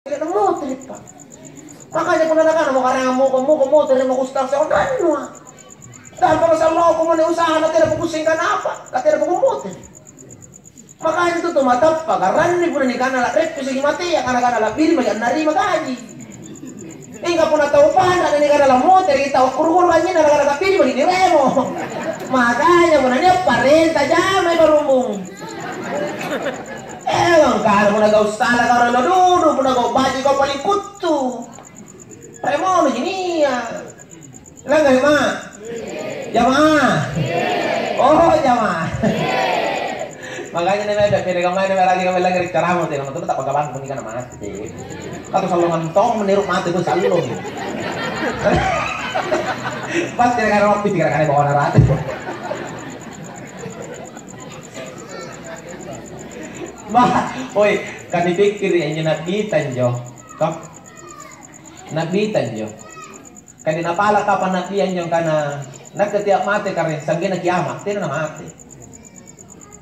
Tidak motor Pak. Makanya kung nanakana mo karang mo motor mo kustar sa kanwa. Dahil para sa Allah kung ano usahan natin na pukusing ka na apa, katira po motor. Makanya itu tumatap pa karani po na ni kanala rep sige mati ya kana pil mag nari magaji. Inga po na taupan na ni kanala motor kita kurukul kanya na kana pil mag diremo. Makanya po na niya parenta jamay barumbong. Ewan kalau mo nag-austala ka rin ladudo, mo nag-aubati ka paliputto. Premo, no ginia. Ilang kayo, ma? Jamaah? Oh, jamaah. Makanya nih, may pinagamay na lagi kami lang nagkara mo. Tingnan mo, ito tak pagkabahan kung hindi ka na mati. Kato sa lungan to, menirok mati ko sa lulong. Pas kira-kira waktu, kira-kira bawa na rati. Oy, kan dipikir yang nabitan jo, kap nabitan jo. Kan dinapala ka panabian jo kana nagkatiap mati karin sampai na kiamat, tidak na mati.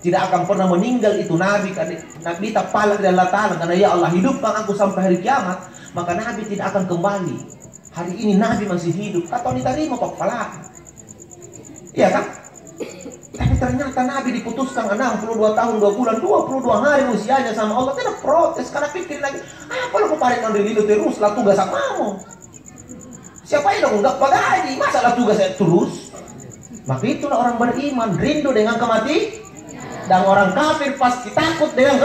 Tidak akan pernah meninggal itu nabi kan nabi tak pala dari Allah Taala karena ya Allah hidupkan aku sampai hari kiamat, maka nabi tidak akan kembali. Hari ini nabi masih hidup, atau diterima kok pala. Iya kan? Tapi ternyata Nabi diputuskan 62 tahun 2 bulan 22 hari usianya sama Allah, tidak protes karena pikir lagi apa lo kemarin ambil itu terus lah tugas samamu. Siapa yang enggak pagaji masalah tugas saya terus. Maka itulah orang beriman rindu dengan kematian dan orang kafir pasti takut dengan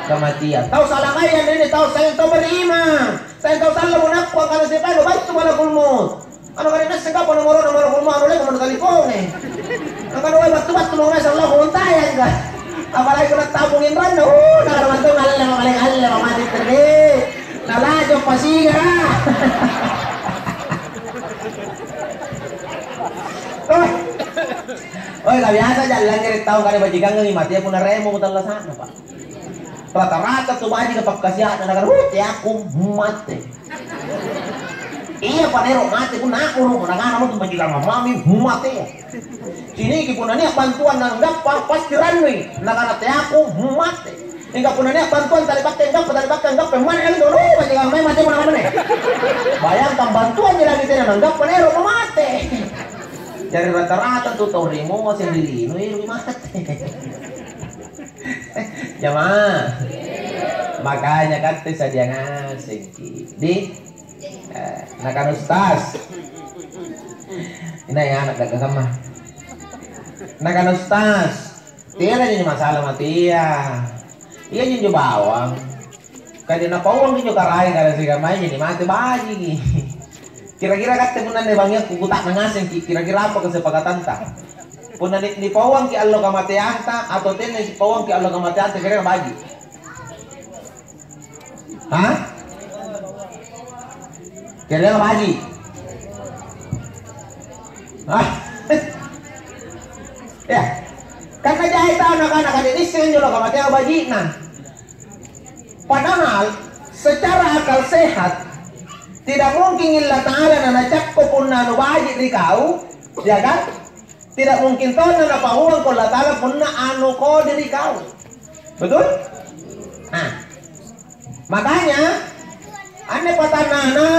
kematian. Tahu salah kalian ini tahu saya tahu beriman. Saya tahu salah munafik kalau siapa lo baik cuma kulmut. Ano ka rin na siya po nomor kulmano ulit kung telepon eh. Ang kanuway batu-batu mga sa Allah kumuntayan ka. Apalagi ko nagtabungin rin na nakaraman ito ngalang mamati terbi. Naladyo pasiga. Oy, kabiasa dyan lang ngirit taong kani bajikan ng imati ako na remo mo tala sana pa. Rata-rata tumaji kapag kasya na nagaruti ako mati. Iya panero mati pun aku nu nagana mo tumajikan mamami mati. Sini ki punani bantuan nang dapat pasti ranwi nagana te aku mati. Hingga punani bantuan talibak tenggap pemain el dulu bajikan mai mati mana mana. Bayangkan bantuan jelas kita nanggap panero mati. Dari rata-rata tuh tahu remo sendiri nu iru mati. Jamaah. Makanya kata saja ngasih di nakan ustaz. Ini ya anak dagang mah. Nakan ustaz. Tiada jadi masalah mati ya. Iya jadi bawang. Kadina pawang di karai kada siga mai jadi mati baji. Kira-kira kata punan de bangnya kukutak nangaseng kira-kira apa kesepakatan ta? Punan di pawang ki Allah kamatian ta atau ten di pawang ki Allah kamatian ta kira baji. Hah? Kira baji. Hah? Ya. Karena jahit tahu anak-anak ini senjol kamatian baji nah. Padahal secara akal sehat tidak mungkin Allah Ta'ala na cakko pun na baji di kau, ya kan? Tidak mungkin to na napahuang ko Allah Ta'ala pun na ano ko diri kau. Betul? Nah. Makanya ane patanana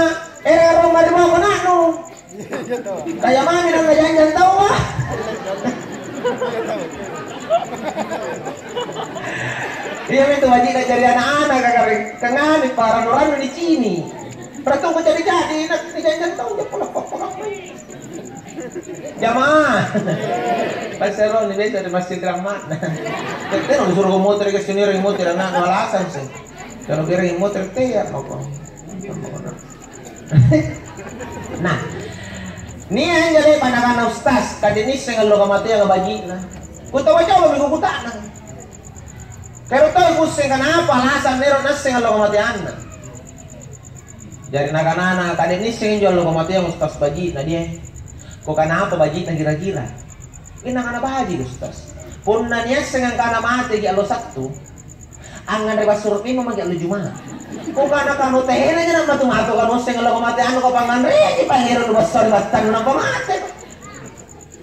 rumah di bawah nano. Kayak mami nang ngajanjan tahu ah. Iya itu wajib nak cari anak-anak kagaring kengan para orang di sini. Berarti mau jadi nak ngajanjan tahu dia polak-polak. Jamaah. Pasero ni beto di Masjid Rahmat. Kita nak suruh motor ke sini ring motor anak alasan sih. Kalau kira ring motor teh ya apa? Nah, ni yang jadi pandangan ustaz kadi ni sing lo kamati yang baji na. Kuta waja ba minggu kuta na. Pero tahu pusing kenapa alasan nero nas sing lo kamati anna. Jadi nakanana kadi ni sing lo kamati yang ustaz baji na dia. Ko kenapa baji na kira-kira? Ina kana baji ustaz. Punna niya sing kana mati ki alo Sabtu. Angan reba surpi mamagi alo Jumaat. Kung kana kanu tehena nya nang matu-matu kanu sing lo kamati anu ko pangan re pangiro do basor batan nang kamati.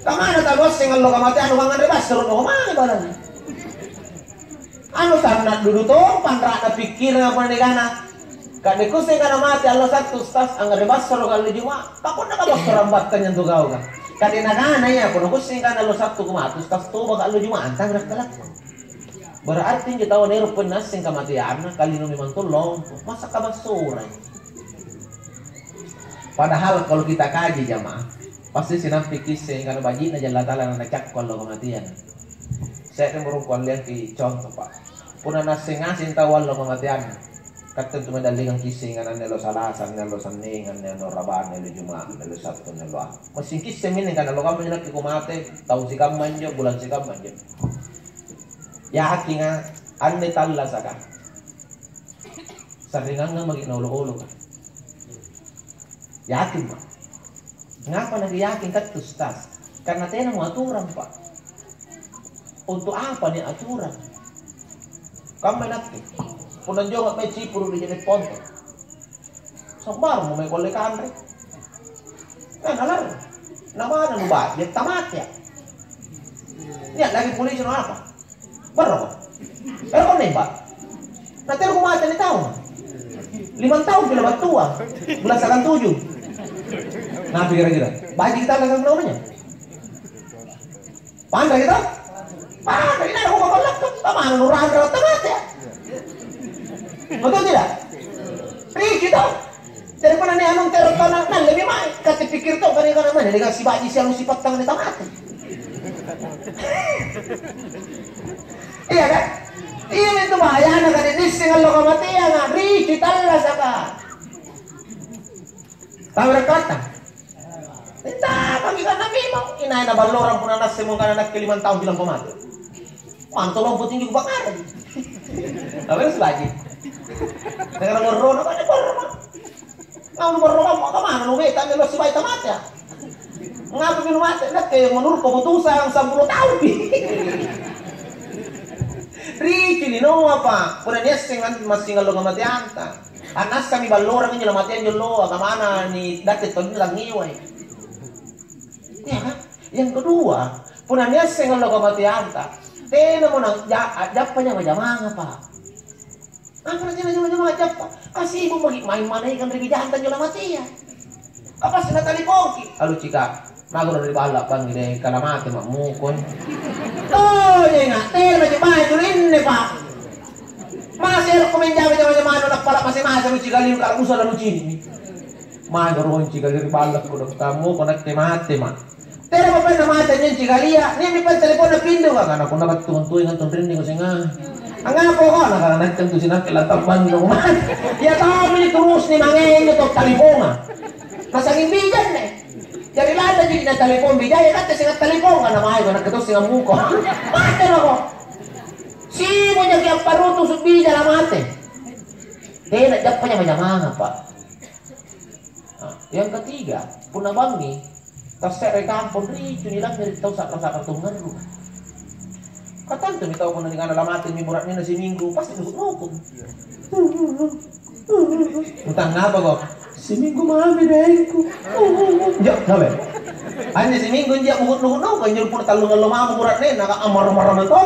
Kamana ta bos sing lo kamati anu pangan re basor no kamani barang. Anu sanad dudu to panra na pikir nga panigana Kade kusing kana mati Allah satu stas ang rebasro kalau juma. Kako na kabas rambatan yang tugaw ka. Kade nagana ya kuno kusing kana Allah satu kumatus tas tuba kalau juma antang rakala. Berarti kita tahu nero penas sing kamatian kali no memang tulong. Masa kabasuran. Padahal kalau kita kaji jamaah, pasti sinampi kisah karena bajina jalla ta'ala na nacak kalau kematian. Saya akan merungkuan lihat di contoh pak. Puna nasing-nasing tawal lo kematian. Kata cuma dalingan kisah kan nelo salasan, nelo saningan, nelo raban, nelo jumat, nelo sabtu, nelo ah. Masing kisah ini kan lo kamu nak kumate, tahun si kamu bulan si kamu ya hakinga ande talla saka. Saringan nga maging naulo-ulo ka. Yakin pa. Ngapa nag-yakin ka tustas? Karena tayo mo aturan pa. Untuk apa nih aturan? Kamu natin. Punan jo may sipuro di jene ponto. Sabar mo may kolekan re. Nalar. Namana no ba? Ya tamat ya. Niya lagi polisi no apa? Baru. Pero kung ba? Natero kumata ni taon. 5 tahun bila batua. Belasakan 7. Nah kira-kira. Bagi kita langsung namanya. Pandai kita? Pandai kita aku makalak tuh. Taman nurahan rawat tamat ya. Betul tidak? Kita. Daripada nih anong terot ka na lebih main. Kasi pikir to kanina naman. Hindi si baji siya sifat tangan ni tamat. Iya kan? Iya itu bahaya na kaninis singal lo kamatian nga. Rici tala saka. Tawag kata. Tidak, bagi ka na memang. Inay na balorang po na nasimong ka na nagkilimang taon bilang pamati. Mantulong puting yung bakar. Tapi lagi. Dengan ngoro na kanya ngoro na. Ngayon ngoro ka mo kamana nungay tanya lo si bayi tamat ya. Ngapa binumati? Kayak menurut keputusan 10 tahun. Rici no apa? Puna niya singan masingal lo kamatian ta. Anas kami balorang niya lamatian yung lo kamana ni dati to lang iway. Ya kan? Yang kedua, puna niya singal lo kamatian ta. Tena mo nang japa niya majamanga pa. Apa na niya majamanga japa? Kasi ibu main-manay kan rin jantan yung lamatian. Kapas na talipongki. Alo chika. Magro dari balak bang gini kalamate mak mukon. Oh ya nggak, macam mana itu ini pak. Masih aku menjawab macam nak palak masih lucu kali kalau usah lucu ini. Magro cika dari balak kuda kamu konek temate mak. Tera apa yang mata nyenci kali ya? Ni mi telepon na pindu ka kana kuna batuntui ngan tundrin ni ko singa. Anga po ko na kana nagtantu sinak latak bandong man. Ya kami terus ni mangen to telepon. Masangin bijan eh. Jadi lada jadi na telepon bijaya kata singa telepon kana maay ko nagkatos singa muko. Mate ako. Si mo nya gyang paruto sa bija la mate. Tena dapat nya majamanga pak. Yang ketiga, punabang ni tas saya kampung ricu nilang dari tahu sak tungan lu. Katan tu tahu pun dengan alamatin mi murat ni nasi minggu pasti nusuk nukum. Utang ngapa kok? Si minggu mami dengku. Jak sabe. Anya si minggu dia buhut nuhut kan nyuruh pun talungan lo mama murat ni nak amar-amar to.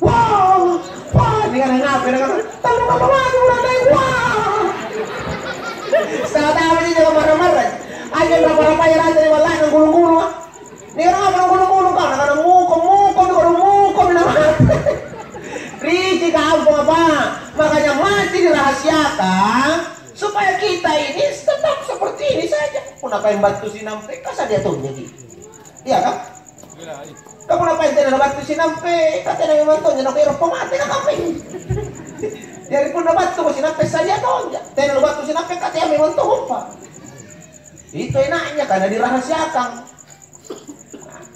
Wah, wah ni kan ngapa ni kan talungan lo mama murat ni. Wah. Sa tahu dia amar-amar. Aja berapa ya rata wala nang gulung-gulung ah. Ni kan apa nang gulung-gulung kan nang mukom na. Rici kampung apa? Makanya mati dirahasiakan supaya kita ini tetap seperti ini saja. Kenapa yang batu sinampe? Kasa dia tuh jadi. Iya kan? Kamu ngapain tena batu sinampe? Kata yang mantonya nak ero pemati nak apa ini? Dari pun batu sinampe saja tuh. Tena batu sinampe kata yang memang tuh apa? Itu enaknya karena dirahasiakan.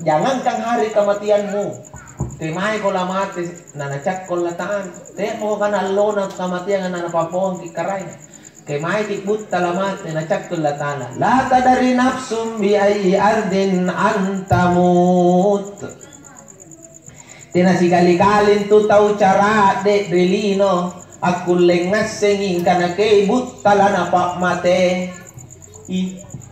Jangankan hari kematianmu. Timai ko lamati nanacak ko lataan. Te mo kana lona kematian na napapong kikaray. Kemai tikbut talamat nanacak ko lataan. La tadari nafsum bi ayyi ardin antamut. Tinasigali-galin tu tau cara de relino. Aku lengas senging kana kay but talana pak mate.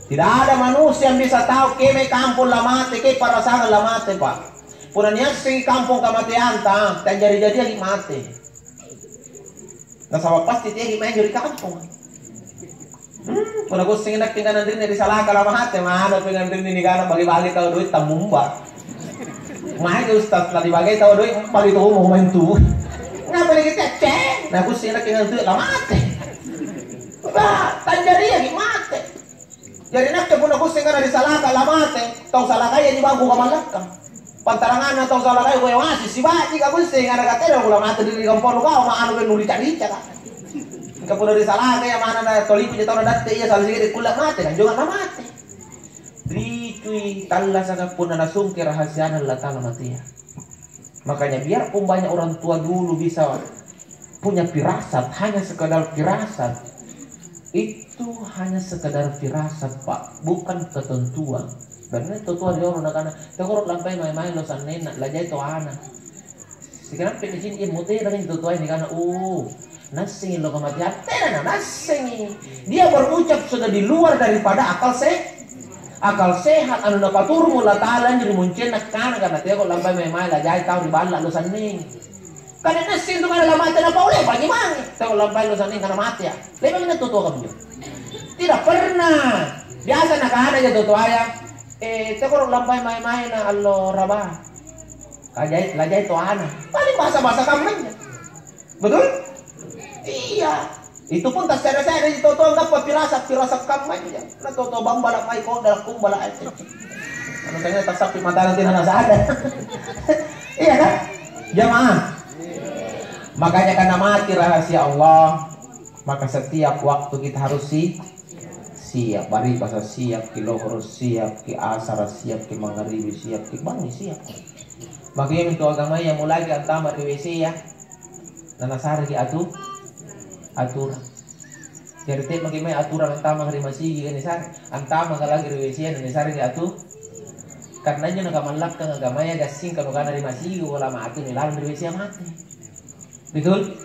Tidak ada manusia yang bisa tahu keme kampung lamate, ke parasangan lamate pak. Pura niya sing kampung kamatian ta, dan jadi lagi mati. Nasawa pasti dia main di kampung. Kuna gusto nga nagtingganan din ni salah kalau mahate mahalo pingan din ni kana bagi-bagi tahu duit tamumba. Mahal ustaz lah dibagi tahu duit bagi tahu mau main tu. Ngapa lagi cek? Nah gusto nga nagtingganan duit lah mate. Ba, tanjari ya mate. Jadi nak pun gusto nga di salah kalau mate, tahu salah kaya di bangku kamalakam. Pantarangan na tahu salah kaya ko yung asis si ba ka gusto nga nagatero ko mate di kampung ko maano ben nulica-lica ka. Kapag dari salah kaya mana na tolipi di tahun dati iya salah sige kulak mate kan jangan na mate. Ritui talla sangat pun na sungki rahasia Allah Ta'ala matia. Makanya biarpun banyak orang tua dulu bisa punya firasat, hanya sekadar firasat. Itu hanya sekadar firasat Pak, bukan ketentuan. Benar ketentuan dia orang nak tegurut lampai main-main lo sanena lajai to ana. Sekarang pengen ini mute dengan ketentuan ini karena nasing lo kematian, tidak nasing. Dia berucap sudah di luar daripada akal sehat. Anu dapat turun Allah Ta'ala jadi muncul nak karena dia kok lampai main-main lajai tahu di bala lo saning. Karena nasing tu mana mati apa boleh bagi mana? Tahu lampai lo saning karena mati ya. Lebih mana tutu kamu? Tidak pernah. Biasa nak ada je tutu ayam. Tekor lampai main-main na Allah rabah. Lajai to ana. Paling bahasa kamu. Betul? Iya, itu pun tak saya itu tuh dapat firasat kamu aja. Nah tuh bang balak mai kau dalam kum balak aja. Anu tanya tak sapi mata nanti nana ada. Iya kan? Jamaah. Makanya karena mati rahasia Allah, maka setiap waktu kita harus siap. Bari bahasa siap, ki lohor siap, ki asar siap, ki magharibi siap, ki bangi siap. Makanya itu agama yang mulai antama di WC ya. Nana sari ki aturan. Jadi teh bagaimana aturan antama hari masih kan nisar, antama kalau lagi revisian nisar di atu. Karena nya nagamalak kang agamanya gasing kalau kana hari masih wala mati nilang revisian mati. Betul?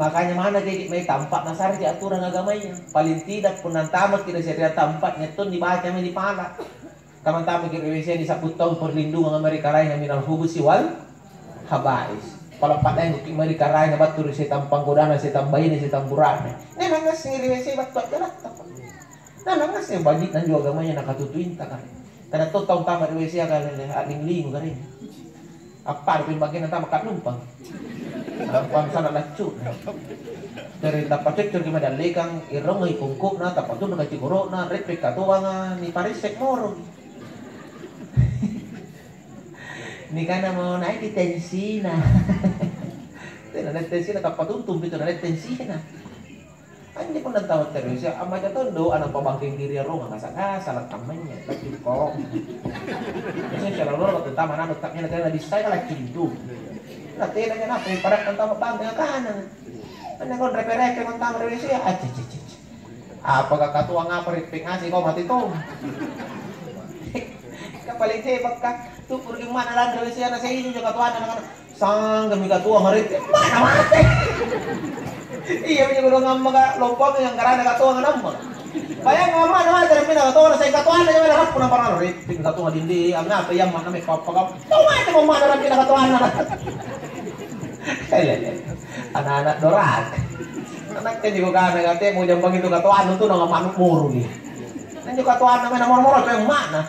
Makanya mana kayak may tampak nasar di aturan agamanya. Paling tidak pun antama kita syariat tampaknya tuh dibaca di pala. Kaman-tama ki revisian di 10 tahun perlindungan Amerika lain minal hubusi wal habais. Kalau pada yang mungkin mereka rai na batur si tampang godana si tambayin si tamburane. Nah nangas ngiri si batot jalat apa. Nah nangas yang bajik dan juga agamanya nakatutuin tak kan. Karena tuh tahun tamat WC akan aling lingu kan ini. Apa ada bagian nanti makan numpang. Numpang sana lacu. Dari dapat cek gimana lekang irong ngai kungkup na tapat tuh nakaci gorok na repek katuangan ni parisek moro. Ini karena mau naik di tensi nah. Tidak naik tensi nak apa tuntum itu naik tensi nah. Anjing pun tahu terus ya. Amma jatuh do anak pabangking diri rumah nggak salah tamanya lagi kok. Ini cara luar waktu taman anak taknya negara di saya lagi cintu. Nanti nanya apa? Pada kantong bangking kanan. Anda kau repe-repe kantong revisi ya. Apakah katuang apa repeng ngasih kau mati tuh? Paling hebat kah? Tuh pergi mana lah dari sini saya ini juga tuan anak-anak sang kami katuang hari mana mati? Iya punya guru ngambang lompong yang karena katuang ngambang. Bayang ngomong mana dari mana katuang saya katuang aja mana pun apa orang riping katuang dindi amna apa yang mana make apa kau? Tahu mana mau mana dari katuang anak? Anak-anak dorak. Anak kan juga kan katanya mau jambang itu katuang itu nggak manuk muru nih. Nanti katuang namanya moro-moro yang mana?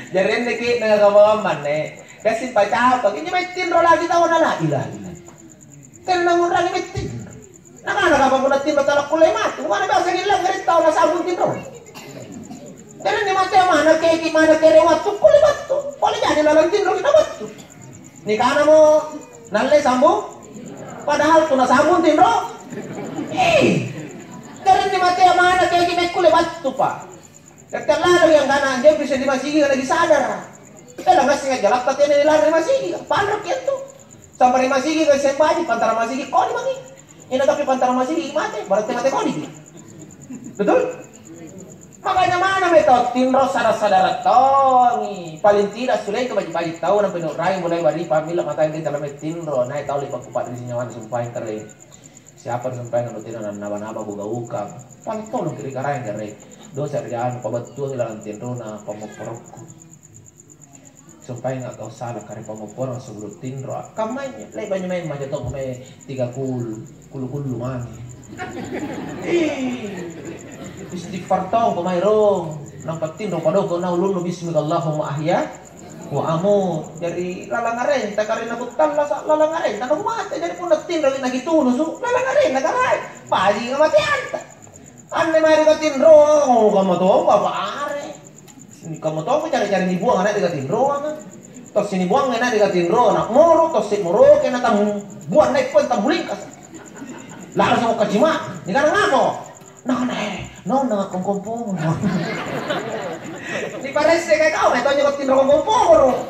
Jadi ini kita nggak kasi pacaw pag ini may tinro lagi tahu na lah ilah. Kan nangun lagi may tinro. Nakana ka pa muna tinro talak kulay mati. Kung ano ba sa ilang garit tahu na sabon tinro. Pero ni mati mana keki mana kerewat tu kulay batu. Kulay jadi lalang tinro kita batu. Ni kana mo nalay sambung. Padahal tu na sabon tinro. Pero ni mati mana keki may kulay batu pa. Terlalu yang kanan dia bisa dimasigi lagi sadar. Kailangan singa jalak pati nila masigi. Paano kito? Sampai masigi kasi sembadi pantara masigi ko di magi. Ina tapi pantara masigi mate, berarti mate ko di. Betul? Makanya mana metode tinro sadar-sadar tongi. Paling tidak sulit ke bagi-bagi tahu na pinuray mulai bari pamila mata kita dalam tinro. Nah tahu lipat kupat di sinyawan sumpahin kering. Siapa sumpahin kalau tidak naba-naba buka-buka. Paling tolong kiri karain kering. Dosa kerjaan pabetul ilang tinro na pamoporok. supaya nggak kau salah karena pemoporan sebelum tinro kamanya lay banyak main macam tu main 30 mani istighfar tong pemain rong nampak tinro pada kau naulun bismillahumma ahya wa amu jadi lalangaren tak karena aku talas lalangaren tak aku mati jadi pun tinro lagi tunu su lalangaren tak karai pagi nggak mati anta ane mari ka tinro kamu tu apa are ini kamu tu cari-cari ni buang anak dekat tinro kan tos sini buang anak dekat tinro nak moro tos sini moro kena tang buang naik pun tang bulingkas langsung ke cima ni kan ngamo no kompong ni parece kayak kau nih tanya ke tinro kompong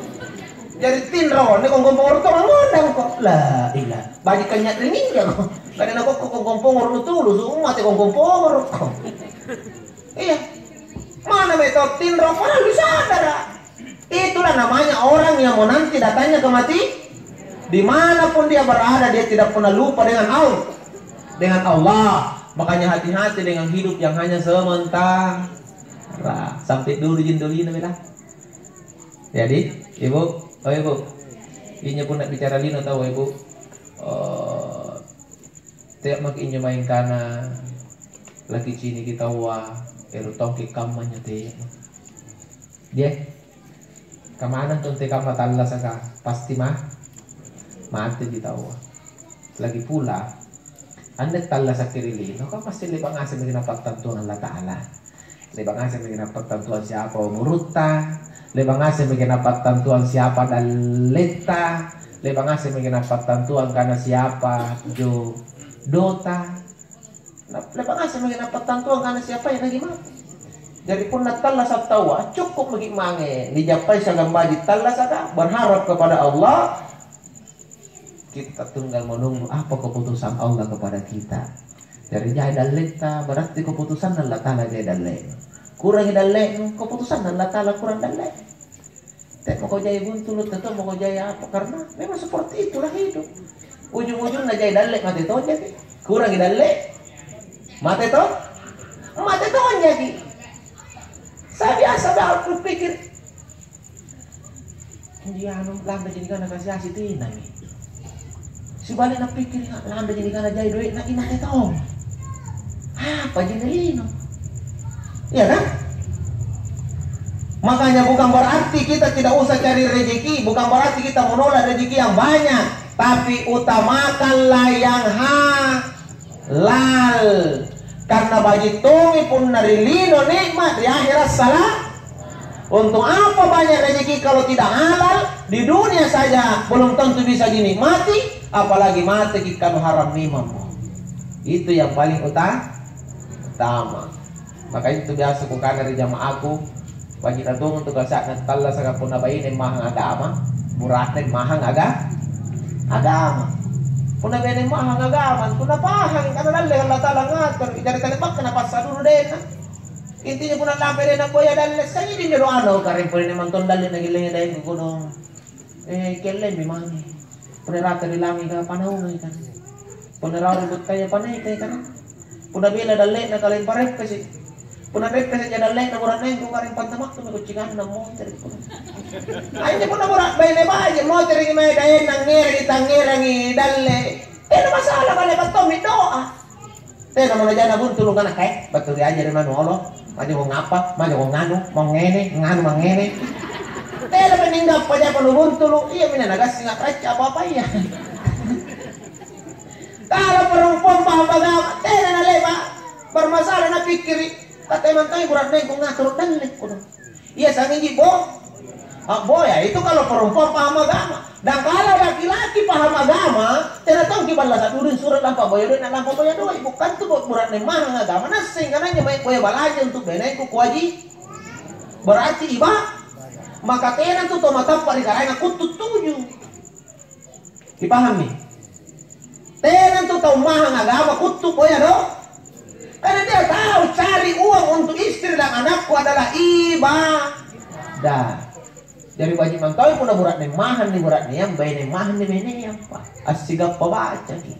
jadi tinro ni kompong tu ngondang kok lah ilah bagi kenyak ringin ya kok kadang aku kompong tu lu semua te kompong iya mana metode tinro padahal bisa ada. Itulah namanya orang yang mau nanti datanya ke mati. Dimanapun dia berada dia tidak pernah lupa dengan Allah. Makanya hati-hati dengan hidup yang hanya sementara. Sampai dulu jindulina beda. Jadi ibu, ini pun nak bicara lino tahu ibu. Tiap makin main kana lagi sini kita wah. Pero tongki kamanya te dia kemana tuh te kama talla saka pasti mati di tahu lagi pula anda talla sakirili no kan pasti lebang asal mengenapa tentuan Allah Ta'ala lebang asal mengenapa tentuan siapa murutta lebang asal mengenapa tentuan siapa daleta lebang asal mengenapa tentuan karena siapa jo dota lebang asal mengenapa tentuan karena siapa yang lagi mati jadi pun natalla sabtawa cukup bagi mange dijapai sagam baji talla saga berharap kepada Allah kita tinggal menunggu apa keputusan Allah kepada kita dari jaya daleta berarti keputusan Allah Ta'ala jaya dalek kurang dalek keputusan Allah Ta'ala kurang dalek tak mau kau jaya buntul tetap mau kau jaya apa karena memang seperti itulah hidup ujung-ujungnya jaya dalek mati toh jadi kurang dalek mati toh jadi saya biasa aku pikir dia lambe jadi kana kasih asih tina ni si balik nak pikir lambe jadi kana jai duit nak imah tahu apa jenelino iya kan makanya bukan berarti kita tidak usah cari rezeki bukan berarti kita menolak rezeki yang banyak tapi utamakanlah yang halal karena bagi tumi pun narilino nikmat di akhirat salah. Untuk apa banyak rezeki kalau tidak halal di dunia saja belum tentu bisa dinikmati, apalagi mati kalau haram nimam. Itu yang paling utama. Maka itu biasa kukan dari jamaahku bagi datang untuk gasak natalla sagapun nabayin mahang agama, muratin mahang agama. Kuna bene mahang agaman, kuna pahang kana dalle Allah Ta'ala ngatur dari kalimat kenapa saduru dena. Intinya kuna lampe dena boya dalle sanyi di ro ano karin pore manton dalle nagileng dai gunung. Kelle mi mani. Puna rata di langi ka panahon kan. Puna raw ribut kaya panay kay kan. Puna bela dalle na kalin parek kasi. Puna bek kasi dalle na murang nang karin pantamak tu kucingan na mo dari puna. Ay puna murang bene baje mo dari may dayen nang ngeri tangerang dalle. Ano masalah kali bato mi doa. Tena mo na dyan na buntulong ka na kay bato di aja man walo. Maju ko ngapa, maju ko nganu mangene. Tena meninggal pa dyan pa buntulong. Iya minanagas nga kacha apa ya. Kalau perempuan paham tena na leba. Bermasalah na pikiri. Katanya mantai kurang naik kung ngatur dalle ko. Iya sangin jibo. Ya itu kalau perempuan paham agama. Dan kalau laki-laki paham agama, tidak tahu gimana satu surat lampa boyodoi na lampa boyodoi bukan tuh buat mahang agama. Nah sehingga main boya balaja untuk benaiku kuaji berarti maka tenan tuh tomatap parikaranya kutut tujuh. Dipahami? Tenan tuh tahu mahang agama kutut boya do. Karena dia tahu cari uang untuk istri dan anakku adalah ibadah. Dari wajib mantau pun burat ni mahan ni burat ni yang bayi ni mahan ni bene yang apa asigap pabaca ni